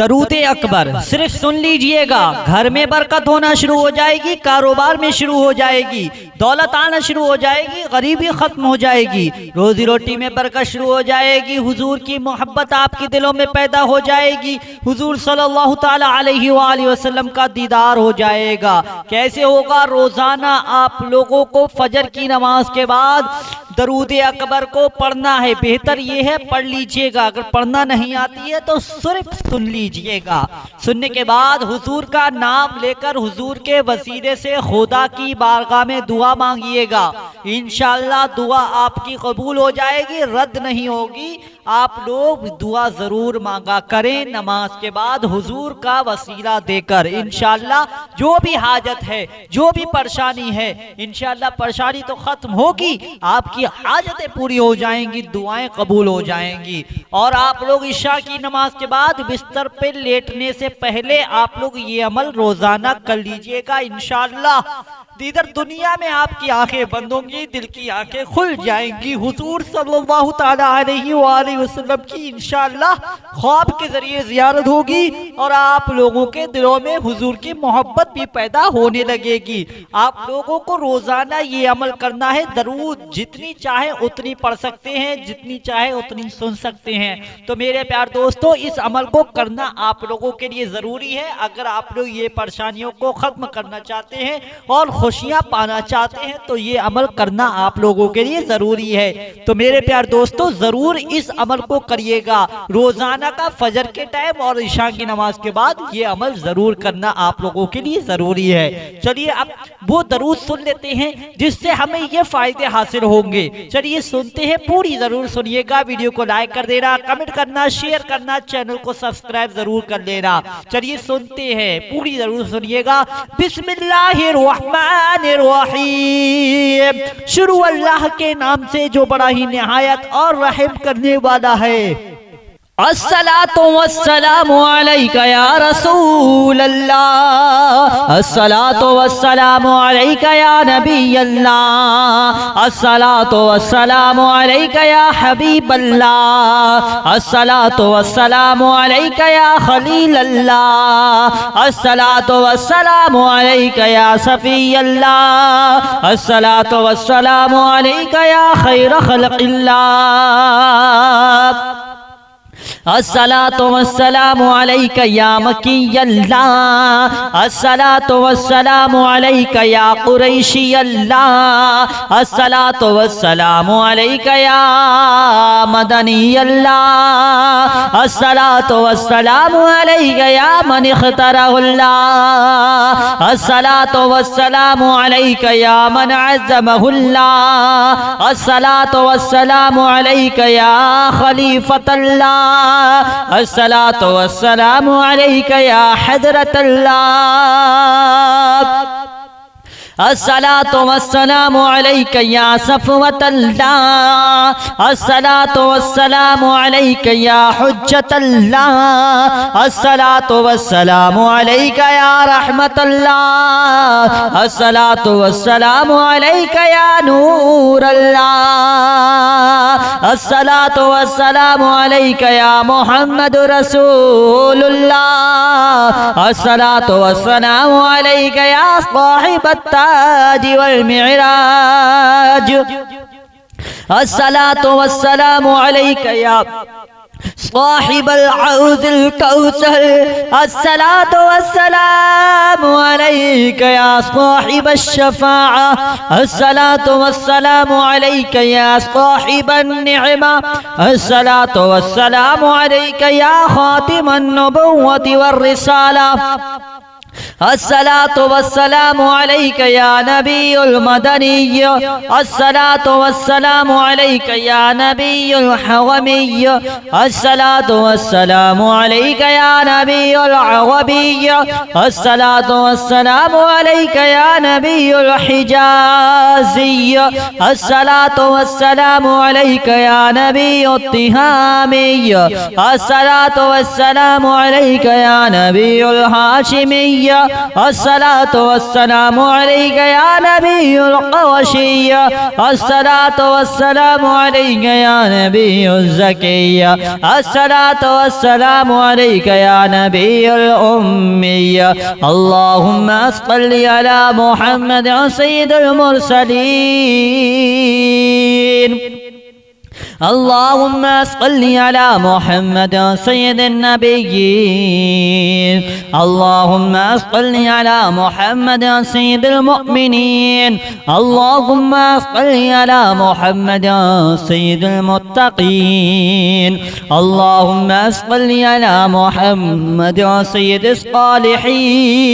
दरूद अकबर सिर्फ सुन लीजिएगा, घर में बरकत होना शुरू हो जाएगी, कारोबार में शुरू हो जाएगी, दौलत आना शुरू हो जाएगी, गरीबी खत्म हो जाएगी, रोजी रोटी में बरकत शुरू हो जाएगी, हुजूर की मोहब्बत आपके दिलों में पैदा हो जाएगी, हुजूर सल्लल्लाहु ताला अलैहि वसल्लम का दीदार हो जाएगा। कैसे होगा? रोजाना आप लोगों को फजर की नमाज के बाद दरूद अकबर को पढ़ना है। बेहतर ये है पढ़ लीजिएगा, अगर पढ़ना नहीं आती है तो सिर्फ सुन लीजिएगा। सुनने के बाद हुजूर का नाम लेकर हुजूर के वसीले से खुदा की बारगाह में दुआ मांगिएगा। इंशाअल्लाह दुआ आपकी कबूल हो जाएगी, रद्द नहीं होगी। आप लोग दुआ जरूर मांगा करें नमाज के बाद हुजूर का वसीला देकर। इंशाअल्लाह जो भी हाजत है, जो भी परेशानी है, इंशाअल्लाह परेशानी तो खत्म होगी, आपकी हाजतें पूरी हो जाएंगी, दुआएं कबूल हो जाएंगी। और आप लोग इशा की नमाज के बाद बिस्तर पे लेटने से पहले आप लोग ये अमल रोजाना कर लीजिएगा। इंशाअल्लाह इधर दुनिया में आपकी आंखें बंद होंगी, दिल की आंखें खुल जाएंगी। हुजूर सल्लल्लाहु ताला अलैहि वसल्लम की इंशाअल्लाह ख्वाब के जरिए जियारत होगी और आप लोगों के दिलों में हुजूर की मोहब्बत भी पैदा होने लगेगी। आप लोगों को रोजाना ये अमल करना है। दरूद जितनी चाहे उतनी पढ़ सकते हैं, जितनी चाहे उतनी सुन सकते हैं। तो मेरे प्यार दोस्तों, इस अमल को करना आप लोगों के लिए जरूरी है। अगर आप लोग ये परेशानियों को खत्म करना चाहते हैं और खुशियां पाना चाहते हैं तो ये अमल करना आप लोगों के लिए जरूरी है। तो मेरे प्यार दोस्तों, जरूर इस अमल को करिएगा। रोजाना का फजर के टाइम और इशा की नमाज के बाद ये अमल जरूर करना आप लोगों के लिए जरूरी है। चलिए अब वो दरूद सुन लेते हैं जिससे हमें ये फायदे हासिल होंगे। चलिए सुनते हैं, पूरी जरूर सुनिएगा। वीडियो को लाइक कर देना, कमेंट करना, शेयर करना, चैनल को सब्सक्राइब जरूर कर लेना। चलिए सुनते हैं, पूरी जरूर सुनिएगा। बिस्मिल्लाहिर्रहमानिर्रहीम। शुरू अल्लाह के नाम से जो बड़ा ही निहायत और रहम करने वाला है। अस्सलातु वस्सलामु अलैका या रसूल अल्लाह, अस्सलातु वस्सलामु अलैका या नबी अल्लाह, अस्सलातु वस्सलामु अलैका या हबीब अल्लाह, अस्सलातु वस्सलामु अलैका या खलील अल्लाह, अस्सलातु वस्सलामु अलैका या सफी अल्लाह, अस्सलातु वस्सलामु अलैका या खैर खल्क़िल्लाह, अस्सलातु वस्सलामु अलैका या मकी अल्लाह, अस्सलातु वस्सलामु अलैका या कुरैशी अल्लाह, अस्सलातु वस्सलामु अलैका या मदनी अल्लाह, अस्सलातु वस्सलामु अलैका या मन इख्तरहुल्लाह, अस्सलातु वस्सलामु अलैका या मन अज़्ज़महुल्लाह, अस्सलातु वस्सलामु अलैका या खलीफतल्लाह, अस्सलातु वस्सलामु अलैका या हज़रतल्लाह, अस्सलातु वस्सलामु अलैका या सफ़वतल्लाह, अस्सलातु वस्सलामु अलैका या हुज्जतल्लाह, अस्सलातु वस्सलामु अलैका या रहमतल्लाह, अस्सलातु वस्सलामु अलैका या नूरल्लाह, अस्सलातु वस्सलामु अलैका या मुहम्मदुर रसूलुल्लाह, अस्सलातु वस्सलामु अलैका या साहिबत वल मिराज, अस्सलातु वस्सलामु अलैका या साहिबल औज़िल कौसर, अस्सलातु वस्सलामु अलैका या साहिबश शफ़ाअ, अस्सलातु वस्सलामु अलैका या साहिबन निअमा, अस्सलातु वस्सलामु अलैका या खातिमन नबुव्वति वर रिसाला, अस्सलातु वस्सलामु अलैका या नबीयुल मदनी, अस्सलातु वस्सलामु अलैका या नबीयुल हवमी, अस्सलातु वस्सलामु अलैका या नबीयुल अरबी, अस्सलातु वस्सलामु अलैका या नबीयुल हिजाज़ी, अस्सलातु वस्सलामु अलैका या नबीयुत तिहामी, अस्सलातु वस्सलामु अलैका या नबीयुल हाशिमी, النبي الصلاة والسلام عليك يا نبي القوشي الصلاة والسلام عليك يا نبي الزكي الصلاة والسلام عليك يا نبي الأمي اللهم صل على محمد سيد المرسلين اللهم صل على محمد سيد النبيين اللهم صل على محمد سيد المؤمنين اللهم صل على محمد سيد المتقين اللهم صل على محمد سيد الصالحين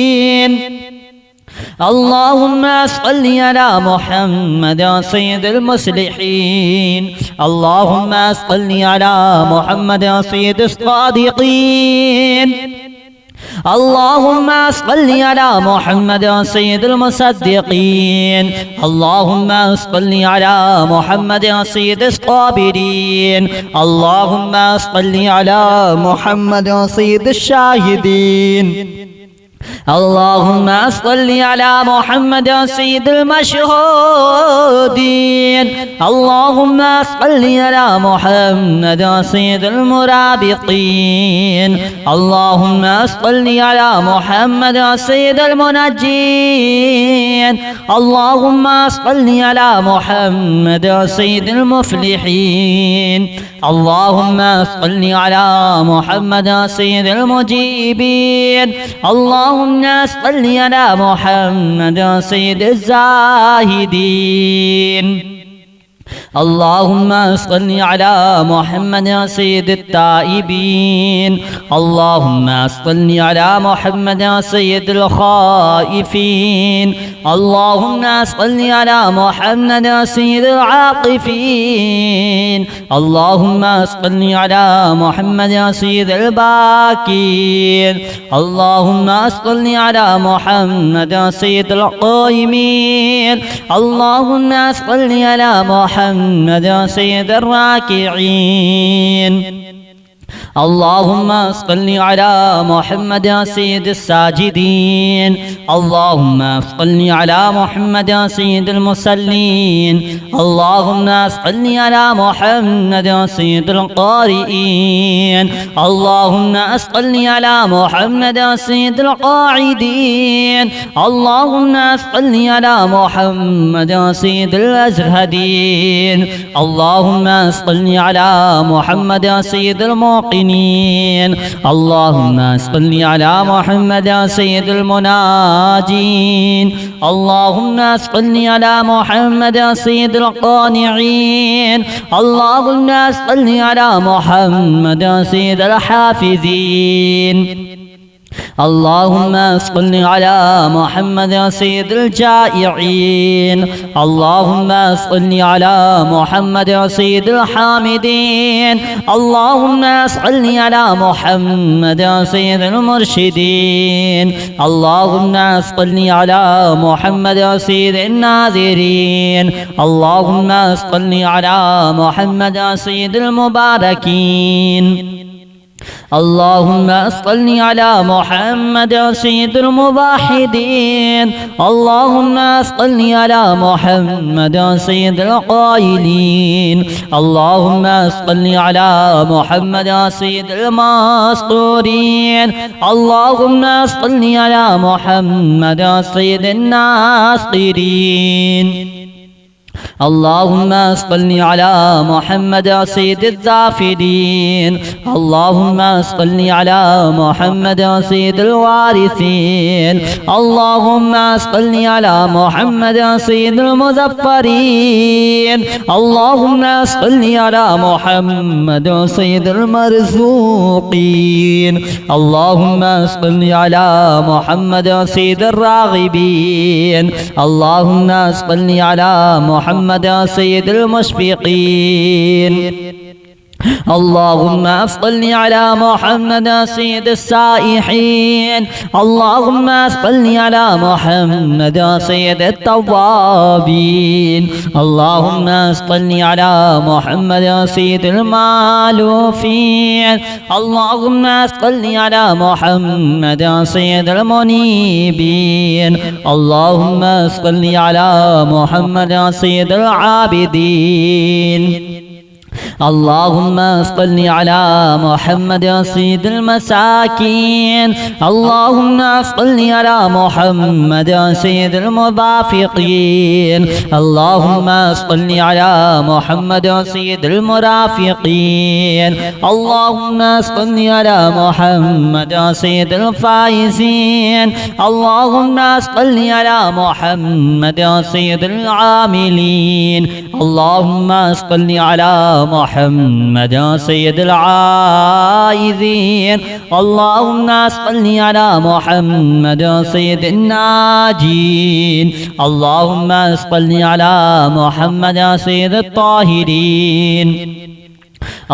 اللهم صل على محمد سيد المصلحين اللهم صل على محمد سيد الصادقين اللهم صل على محمد سيد المصدقين اللهم صل على محمد سيد الصابرين اللهم صل على محمد سيد الشاهدين اللهم صل على محمد سيد المشهودين اللهم صل على محمد سيد المرابطين اللهم صل على محمد سيد المنجين اللهم صل على محمد سيد المفلحين اللهم صل على محمد سيد المجيبين اللهم صل على محمد سيد الزاهدين اللهم صل على محمد سيد التائبين اللهم صل على محمد سيد الخائفين اللهم صل على محمد سيد العاطفين اللهم صل على محمد سيد الباكين اللهم صل على محمد سيد القائمين اللهم صل على محمد سيد الراكعين اللهم صل على محمد سيد الساجدين اللهم صل على محمد سيد المصلين اللهم صل على محمد سيد القارئين اللهم صل على محمد سيد القاعدين اللهم صل على محمد سيد الأزهدين اللهم صل على محمد سيد الموقنين اللهم صل على محمد سيد المناجين اللهم صل على محمد سيد القانعين اللهم صل على محمد سيد الحافظين اللهم صل على محمد سيد الجائعين اللهم صل على محمد سيد الحامدين اللهم صل على محمد سيد المرشدين اللهم صل على محمد سيد الناذرين اللهم صل على محمد سيد المباركين اللهم صل على محمد سيد الموحدين اللهم صل على محمد سيد القائلين اللهم صل على محمد سيد المسطورين اللهم صل على محمد سيد الناصرين اللهم صل على محمد سيد الظافرين اللهم صل على محمد سيد الوارثين اللهم صل على محمد سيد المظفرين اللهم صل على محمد سيد المرزوقين اللهم صل على محمد سيد الراغبين اللهم صل على محمد سيد المشفقين اللهم صل على محمد سيد السائحين. اللهم صل على محمد سيد التوابين. اللهم صل على محمد سيد المالوفين. اللهم صل على محمد سيد المنيبين. اللهم صل على محمد سيد العابدين. اللهم صل على محمد سيد المساكين. اللهم صل على محمد سيد المرافقين. اللهم صل على محمد سيد المرافقين. اللهم صل على محمد سيد الفائزين. اللهم صل على محمد سيد العاملين. اللهم صل على محمد سيد العائذين. اللهم صل على محمد سيد الناجين. اللهم صل على محمد سيد الطاهرين.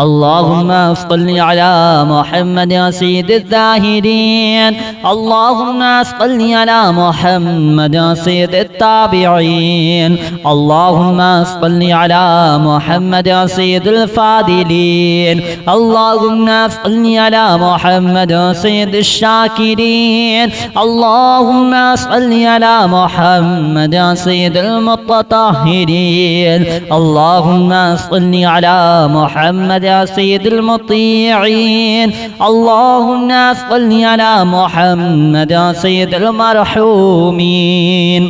اللهم صل على محمد سيد الزاهدين. اللهم صل على محمد سيد التابعين. اللهم صل على محمد سيد الفاضلين. اللهم صل على محمد سيد الشاكرين. اللهم صل على محمد سيد المتطهرين. اللهم صل على محمد سيد المطيعين. اللهم صل على محمد سيد المرحومين.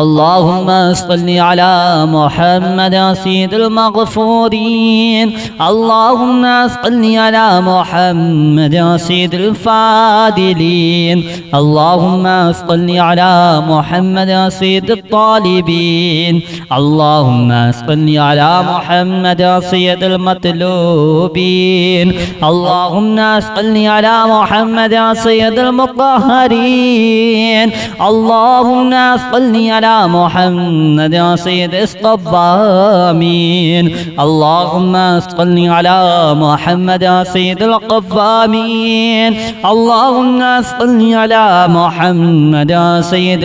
اللهم صل على محمد سيد المغفورين. اللهم صل على محمد سيد الفاضلين. اللهم صل على محمد سيد الطالبين. اللهم صل على محمد سيد المطلوبين. اللهم صل على محمد سيد المطهرين. اللهم صل على محمد سيد الصوامين. اللهم صل على محمد سيد القوامين. اللهم صل على محمد سيد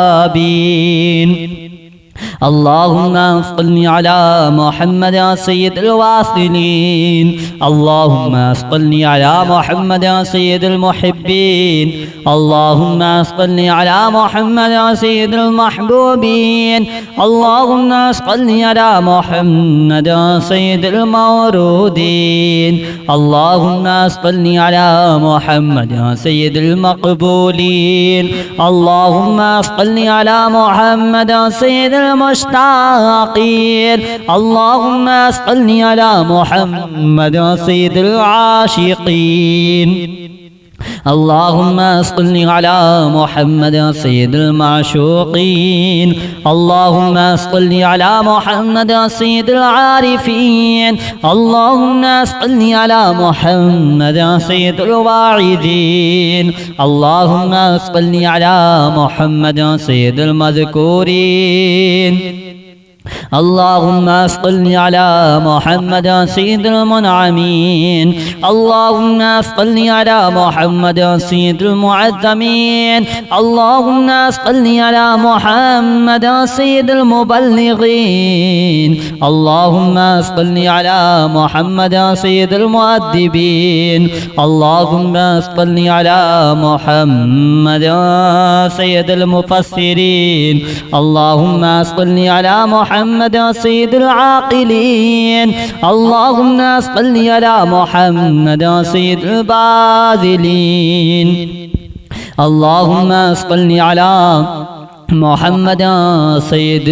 الأوابين. اللهم صل على محمد سيد الواصلين. اللهم صل على محمد سيد المحبين. اللهم صل على محمد سيد المحبوبين. اللهم صل على محمد سيد المورودين. اللهم صل على محمد سيد المقبولين. اللهم صل على محمد سيد المشتاقين. اللهم صل على محمد سيد العاشقين. اللهم صل على محمد سيد المعشوقين. اللهم صل على محمد سيد العارفين. اللهم صل على محمد سيد الواعظين. اللهم صل على محمد سيد المذكورين. اللهم صل على محمد سيد المنعمين. اللهم صل على محمد سيد المعظمين. اللهم صل على محمد سيد المبلغين. اللهم صل على محمد سيد المؤدبين. اللهم صل على محمد سيد المفسرين. اللهم صل على محمد سيد العاقلين. اللهم صل على محمد سيد الباذلين. اللهم صل على محمد سيد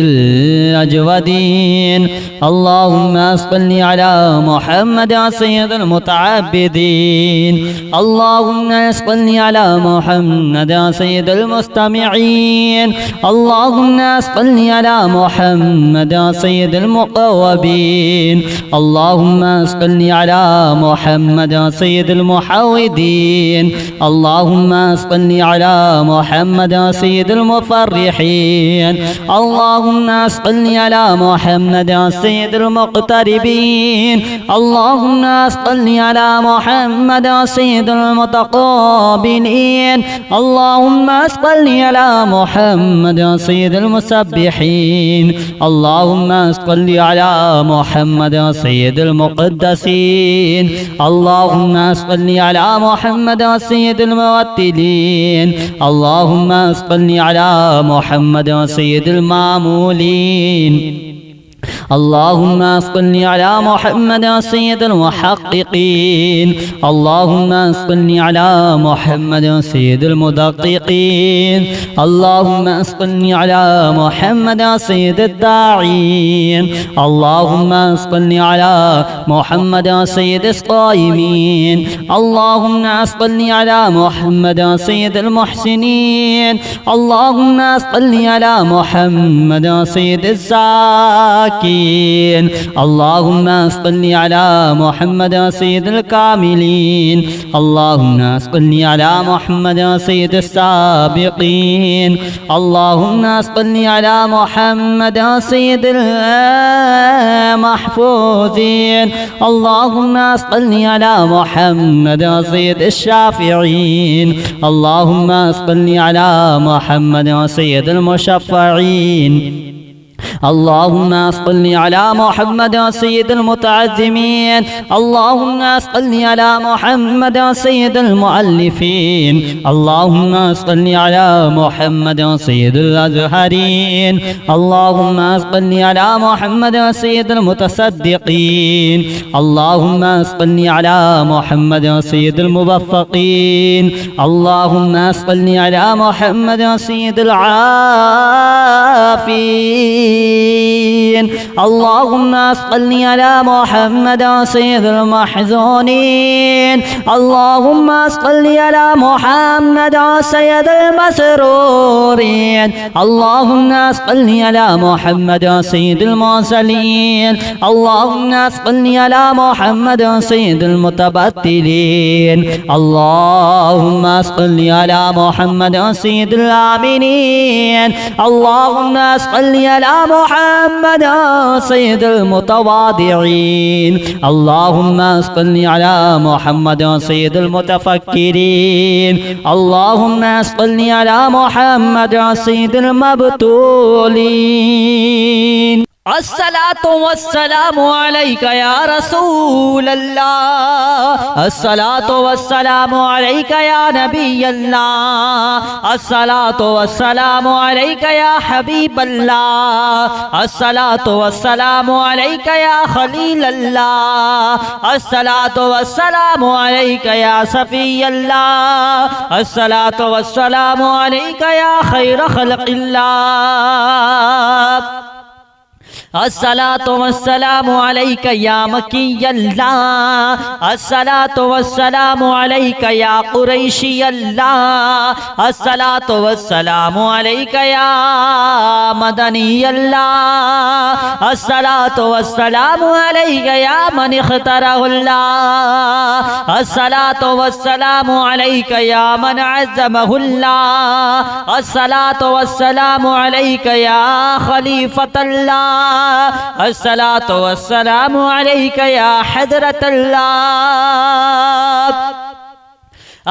الأجودين. اللهم صل على محمد سيد المتعبدين. اللهم صل على محمد سيد المستمعين. اللهم صل على محمد سيد المقوبين. اللهم صل على محمد سيد المحودين. اللهم صل على محمد سيد المفرحين. الصالحين اللهم صل على محمد سيد المقتربين اللهم صل على محمد سيد المتقابلين اللهم صل على محمد سيد المسبحين اللهم صل على محمد سيد المقدسين اللهم صل على محمد سيد الموتلين اللهم صل على محمد سيد المعمولين اللهم صل على محمد سيد المحققين اللهم صل على محمد سيد المدققين اللهم صل على محمد سيد الداعين اللهم صل على محمد سيد الصائمين اللهم صل على محمد سيد المحسنين اللهم صل على محمد سيد الزاكين اللهم صل على محمد سيد الكاملين اللهم صل على محمد سيد السابقين اللهم صل على محمد سيد المحفوظين اللهم صل على محمد سيد الشافعين اللهم صل على محمد سيد المشفعين اللهم صل على محمد سيد المتعزمين اللهم صل على محمد سيد المؤلفين اللهم صل على محمد سيد الأزهرين اللهم صل على محمد سيد المتصدقين اللهم صل على محمد سيد الموفقين اللهم صل على محمد سيد العافين اللهم صل على محمد سيد المحزونين اللهم صل على محمد سيد المسرورين اللهم صل على محمد سيد المرسلين اللهم صل على محمد سيد المتبتلين اللهم صل على محمد سيد الآمنين اللهم صل على محمد سيد المتواضعين اللهم صل على محمد سيد المتفكرين اللهم صل على محمد سيد المبتولين الصلاة والسلام عليك يا رسول الله الصلاة والسلام عليك يا نبي الله الصلاة والسلام عليك يا حبيب الله الصلاة والسلام عليك يا خليل الله الصلاة والسلام عليك يا صفي الله الصلاة والسلام عليك يا خير خلق الله الصلاة والسلام عليك يا مكي الله الصلاة والسلام عليك يا قريشي الله الصلاة والسلام عليك يا مدني الله الصلاة والسلام عليك يا من اختاره الله الصلاة والسلام عليك يا من عزمه الله الصلاة والسلام عليك يا خليفة الله الصلاة والسلام عليك يا حضرة الله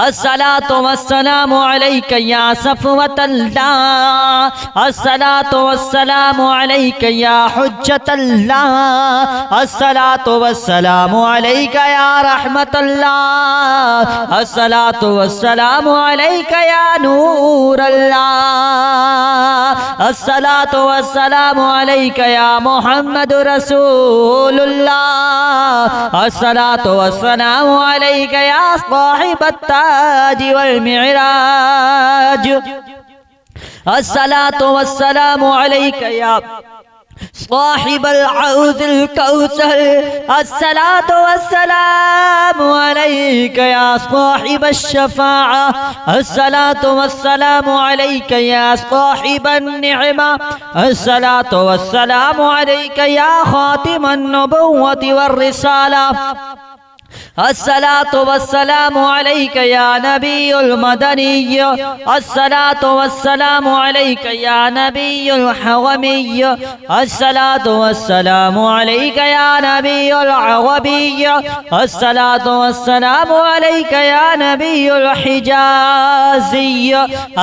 الصلاة والسلام عليك يا صفوة الله الصلاة والسلام عليك يا حجة الله الصلاة والسلام عليك يا رحمة الله الصلاة والسلام عليك يا نور الله الصلاة والسلام عليك يا محمد رسول الله الصلاة والسلام عليك يا صاحب التاج والمعراج الصلاة والسلام عليك يا صاحب العوز الكوثر الصلاة والسلام عليك يا صاحب الشفاعة الصلاة والسلام عليك يا صاحب النعمة الصلاة والسلام عليك يا خاتم النبوة والرسالة الصلاة والسلام عليك يا نبي المدني الصلاة والسلام عليك يا نبي الحومي الصلاة والسلام عليك يا نبي العربي الصلاة والسلام عليك يا نبي الحجازي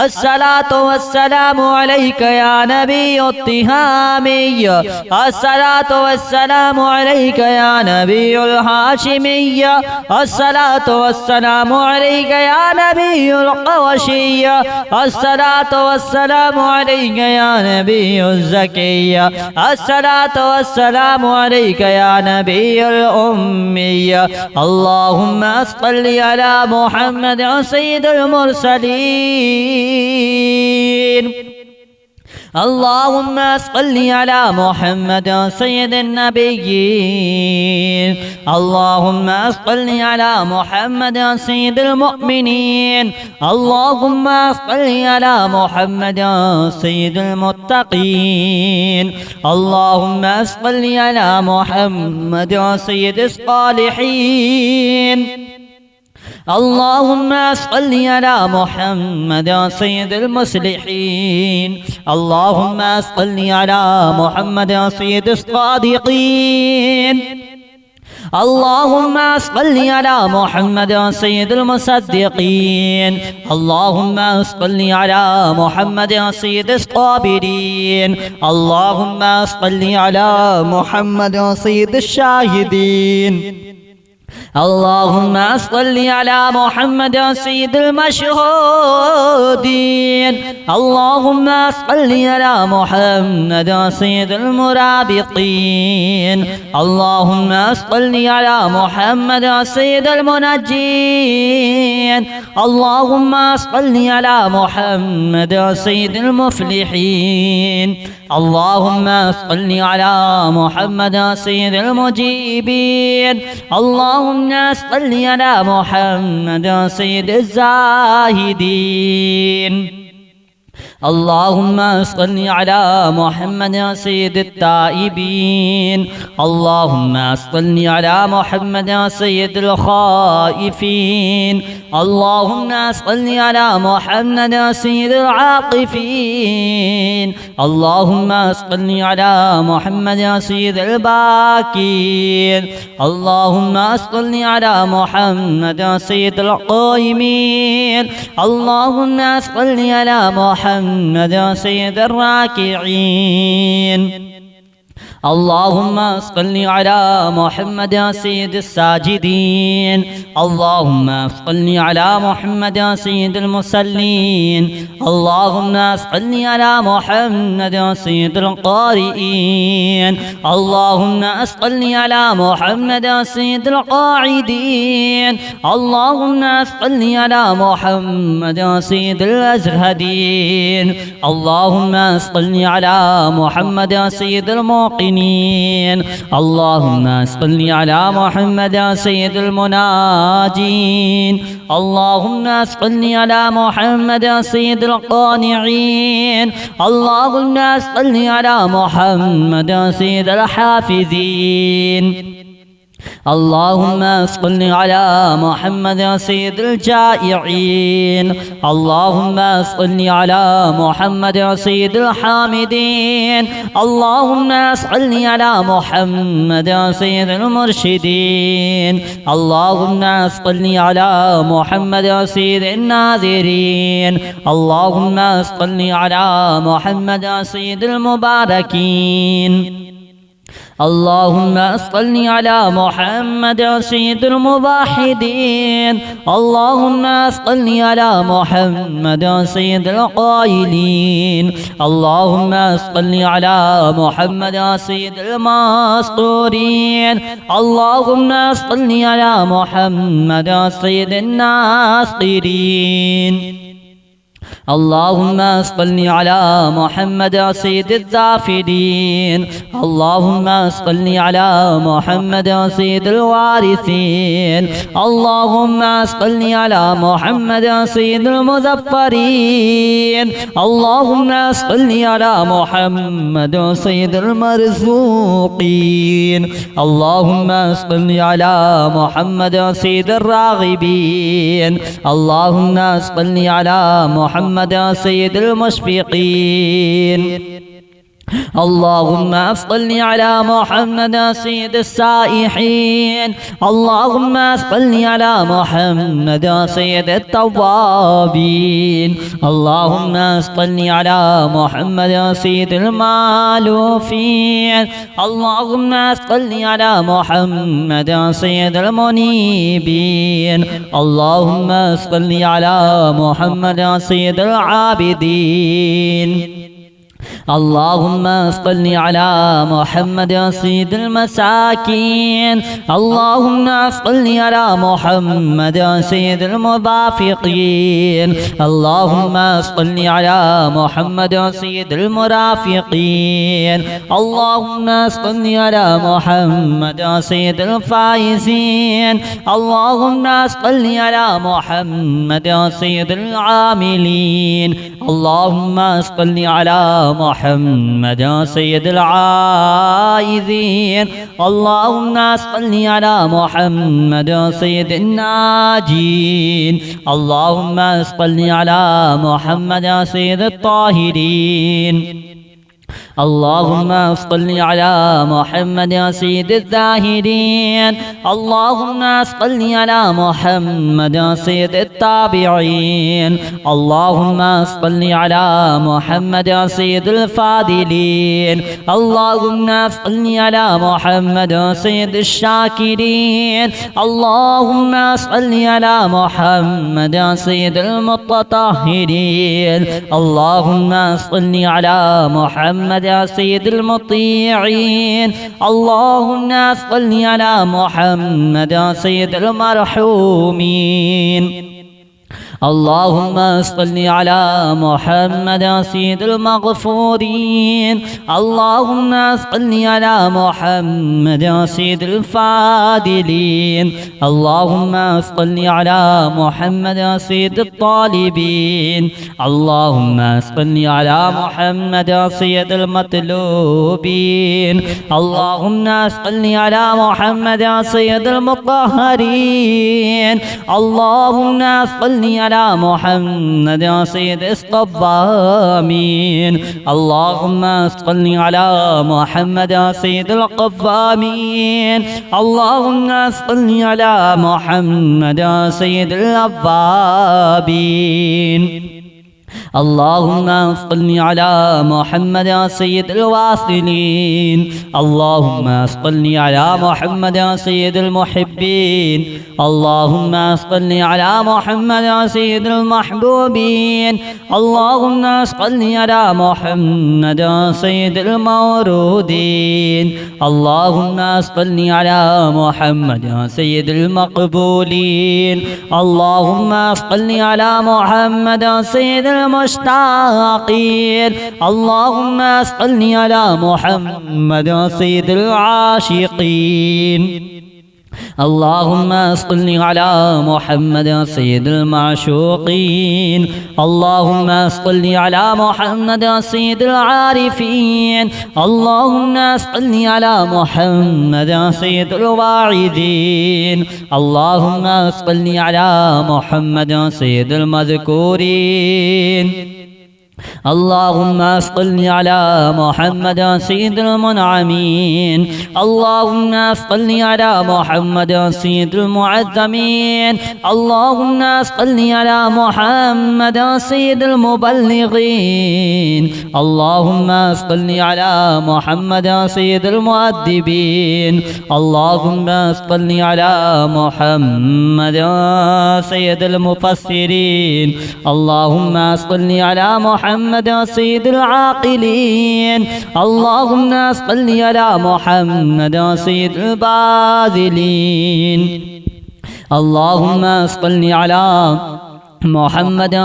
الصلاة والسلام عليك يا نبي التهامي الصلاة والسلام عليك يا نبي الهاشمي الصلاة والسلام عليك يا نبي القوشي الصلاة والسلام عليك يا نبي الزكي الصلاة والسلام عليك يا نبي الأمي اللهم صل على محمد سيد المرسلين اللهم صل على محمد سيد النبيين اللهم صل على محمد سيد المؤمنين اللهم صل على محمد سيد المتقين اللهم صل على محمد سيد الصالحين اللهم صل على محمد سيد المصلحين اللهم صل على محمد سيد الصادقين اللهم صل على محمد سيد المصدقين اللهم صل على محمد سيد الصابرين اللهم صل على محمد سيد الشاهدين اللهم صل على محمد سيد المشهودين اللهم صل على محمد سيد المرابطين اللهم صل على محمد سيد المنجين اللهم صل على محمد سيد المفلحين اللهم صل على محمد سيد المجيبين اللهم صل على محمد سيد الزاهدين اللهم صل على محمد سيد التائبين اللهم صل على محمد سيد الخائفين اللهم صل على محمد سيد العاطفين اللهم صل على محمد سيد الباكين اللهم صل على محمد سيد القائمين اللهم صل على محمد سيد الراكعين اللهم صل على محمد سيد الساجدين اللهم صل على محمد سيد المصلين اللهم صل على محمد سيد القارئين اللهم صل على محمد سيد القاعدين اللهم صل على محمد سيد الأزهدين اللهم صل على محمد سيد الموقنين اللهم صل على محمد سيد المناجين اللهم صل على محمد سيد القانعين اللهم صل على محمد سيد الحافظين اللهم صل على محمد سيد الجائعين اللهم صل على محمد سيد الحامدين اللهم صل على محمد سيد المرشدين اللهم صل على محمد سيد الناذرين اللهم صل على محمد سيد المباركين اللهم صل على محمد سيد الموحدين اللهم صل على محمد سيد القائلين اللهم صل على محمد سيد المسطورين اللهم صل على محمد سيد الناصرين اللهم صل على محمد سيد الظافرين. اللهم صل على محمد سيد الوارثين. اللهم صل على محمد سيد المظفرين. اللهم صل على محمد سيد المرزوقين. اللهم صل على محمد سيد الراغبين. اللهم صل على محمد سيد المشفقين. اللهم صل على محمد سيد السائحين. اللهم صل على محمد سيد التوابين. اللهم صل على محمد سيد المالوفين. اللهم صل على محمد سيد المنيبين. اللهم صل على محمد سيد العابدين. اللهم صل على محمد سيد المساكين. اللهم صل على محمد سيد المرافقين. اللهم صل على محمد سيد المرافقين. اللهم صل على محمد سيد الفائزين. اللهم صل على محمد سيد العاملين. اللهم صل على محمد سيد العائذين. اللهم صل على محمد سيد الناجين. اللهم صل على محمد سيد الطاهرين. اللهم صل على محمد سيد الزاهدين. اللهم صل على محمد سيد التابعين. اللهم صل على محمد سيد الفاضلين. اللهم صل على محمد سيد الشاكرين. اللهم صل على محمد سيد المتطهرين. اللهم صل على محمد سيد المطيعين. اللهم صل على محمد سيد المرحومين. اللهم صل على محمد سيد المغفورين. اللهم صل على محمد سيد الفاضلين. اللهم صل على محمد سيد الطالبين. اللهم صل على محمد سيد المطلوبين. اللهم صل على محمد سيد المطهرين. اللهم صل على محمد سيد الصوامين. اللهم صل على محمد سيد القوامين. اللهم صل على محمد سيد الأوابين. اللهم صل على محمد سيد الواصلين. اللهم صل على محمد سيد المحبين. اللهم صل على محمد سيد المحبوبين. اللهم صل على محمد سيد المورودين. اللهم صل على محمد سيد المقبولين. اللهم صل على محمد سيد المشتاقين. اللهم صل على محمد سيد العاشقين. اللهم صل على محمد سيد المعشوقين. اللهم صل على محمد سيد العارفين. اللهم صل على محمد سيد الواعظين. اللهم صل على محمد سيد المذكورين. اللهم صل على محمد سيد المنعمين. اللهم صل على محمد سيد المعظمين. اللهم صل على محمد سيد المبلغين. اللهم صل على محمد سيد المؤدبين. اللهم صل على محمد سيد المفسرين. اللهم صل على محمد سيد العاقلين. اللهم صل على محمد سيد الباذلين. اللهم صل على محمد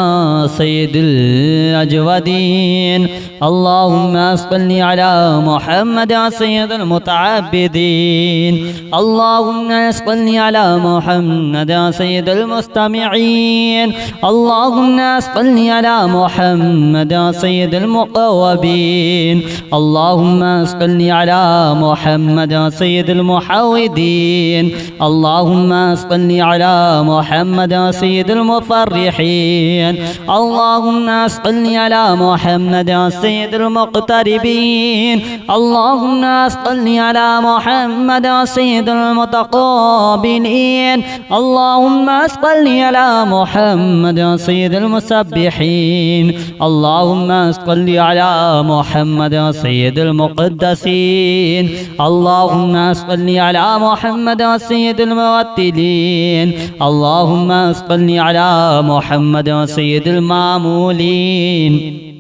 سيد الأجودين اللهم صل على محمد سيد المتعبدين اللهم صل على محمد سيد المستمعين اللهم صل على محمد سيد المقوبين اللهم صل على محمد سيد المحودين اللهم صل على محمد سيد المفرحين اللهم صل على محمد سيد المقتربين اللهم صل على محمد سيد المتقابلين اللهم صل على محمد سيد المسبحين اللهم صل على محمد سيد المقدسين اللهم صل على محمد سيد المرتلين اللهم صل على محمد سيد المعمولين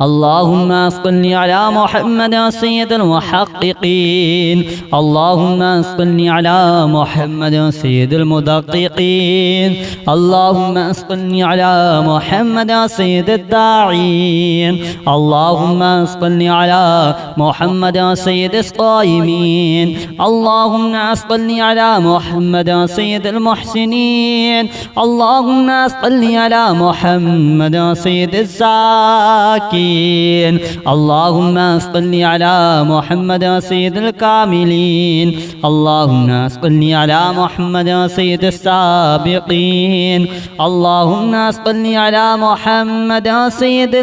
اللهم صل على محمد سيد المحققين اللهم صل على محمد سيد المدققين اللهم صل على محمد سيد الداعين اللهم صل على محمد سيد الصائمين اللهم صل على محمد سيد المحسنين اللهم صل على محمد سيد الزاكين اللهم صل على محمد سيد الكاملين اللهم صل على محمد سيد السابقين اللهم صل على محمد سيد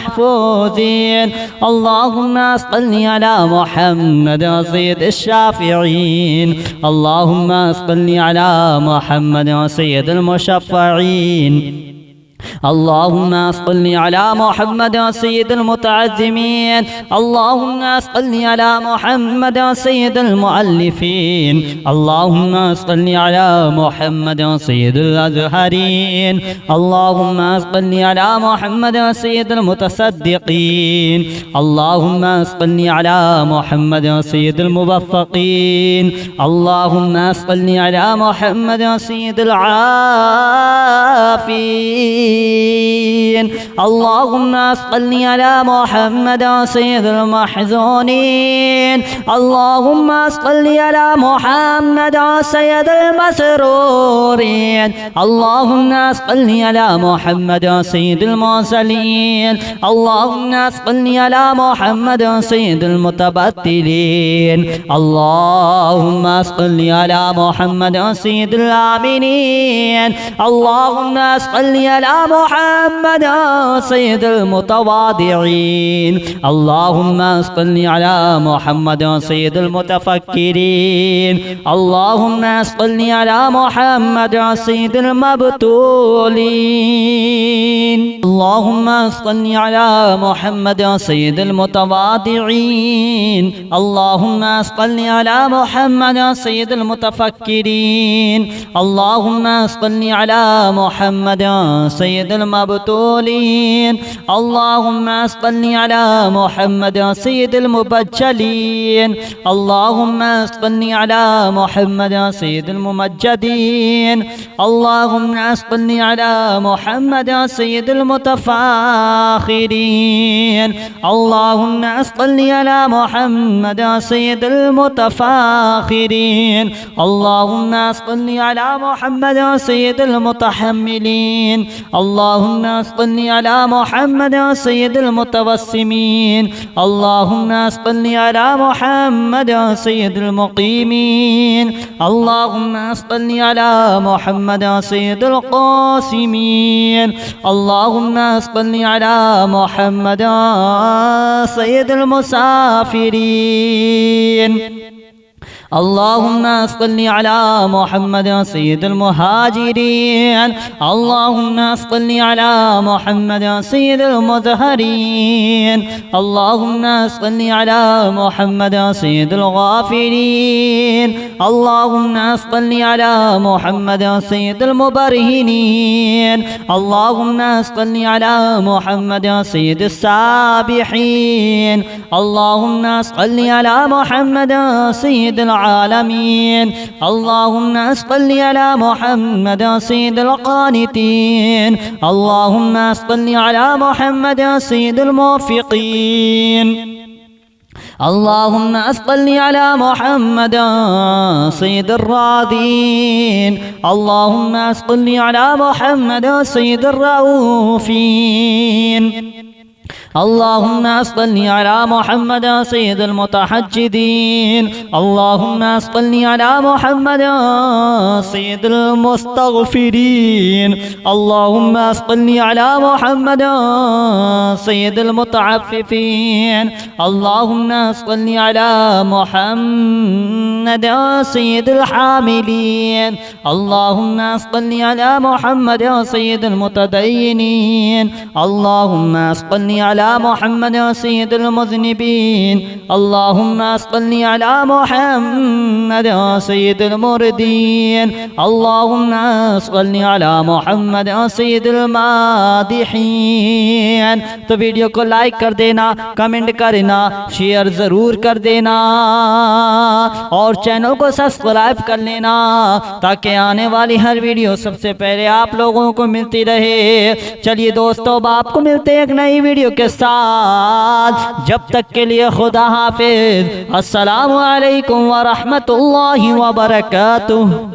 المحفوظين اللهم صل على محمد سيد الشافعين اللهم صل على محمد سيد المشفعين اللهم صل على محمد سيد المتعزمين اللهم صل على محمد سيد المؤلفين اللهم صل على محمد سيد الأزهرين اللهم صل على محمد سيد المتصدقين اللهم صل على محمد سيد الموفقين اللهم صل على محمد سيد العافين اللهم صل على محمد سيد المحزونين اللهم صل على محمد سيد المسرورين اللهم صل على محمد سيد المرسلين اللهم صل على محمد سيد المتبتلين اللهم صل على محمد سيد الآمنين اللهم صل على محمد سيد المتواضعين اللهم صل على محمد سيد المتفكرين اللهم صل على محمد سيد المبتولين اللهم صل على محمد سيد المتواضعين اللهم صل على محمد سيد المتفكرين اللهم صل على محمد سيد المبتولين اللهم صل على محمد سيد المبجلين اللهم صل على محمد سيد الممجدين اللهم صل على محمد سيد المتفاخرين اللهم صل على محمد سيد المتفاخرين اللهم صل على محمد سيد المتحملين اللهم صل على محمد سيد المتوسمين اللهم صل على محمد سيد المقيمين اللهم صل على محمد سيد القاسمين اللهم صل على محمد سيد المسافرين اللهم صل على محمد سيد المهاجرين اللهم صل على محمد سيد المظهرين اللهم صل على محمد سيد الغافرين اللهم صل على محمد سيد المبرهنين اللهم صل على محمد سيد السابحين اللهم صل على محمد سيد العالمين اللهم صل على محمد سيد القانتين اللهم صل على محمد سيد الموفقين اللهم صل على محمد سيد الراضين اللهم صل على محمد سيد الرؤوفين اللهم صل على محمد سيد المتحجدين اللهم صل على محمد سيد المستغفرين اللهم صل على محمد سيد المتعففين اللهم صل على محمد سيد الحاملين اللهم صل على محمد سيد المتدينين اللهم صل على محمد سيد المذنبين اللهم صل على محمد سيد المردين اللهم صل على محمد سيد المادحين। तो वीडियो को लाइक कर देना, कमेंट करना, शेयर ज़रूर कर देना और चैनल को सब्सक्राइब कर लेना ताकि आने वाली हर वीडियो सबसे पहले आप लोगों को मिलती रहे। चलिए दोस्तों, अब आपको मिलते हैं एक नई वीडियो के साथ। जब तक के लिए खुदा हाफिज। अस्सलामु अलैकुम व रहमतुल्लाहि व बरकातुहू।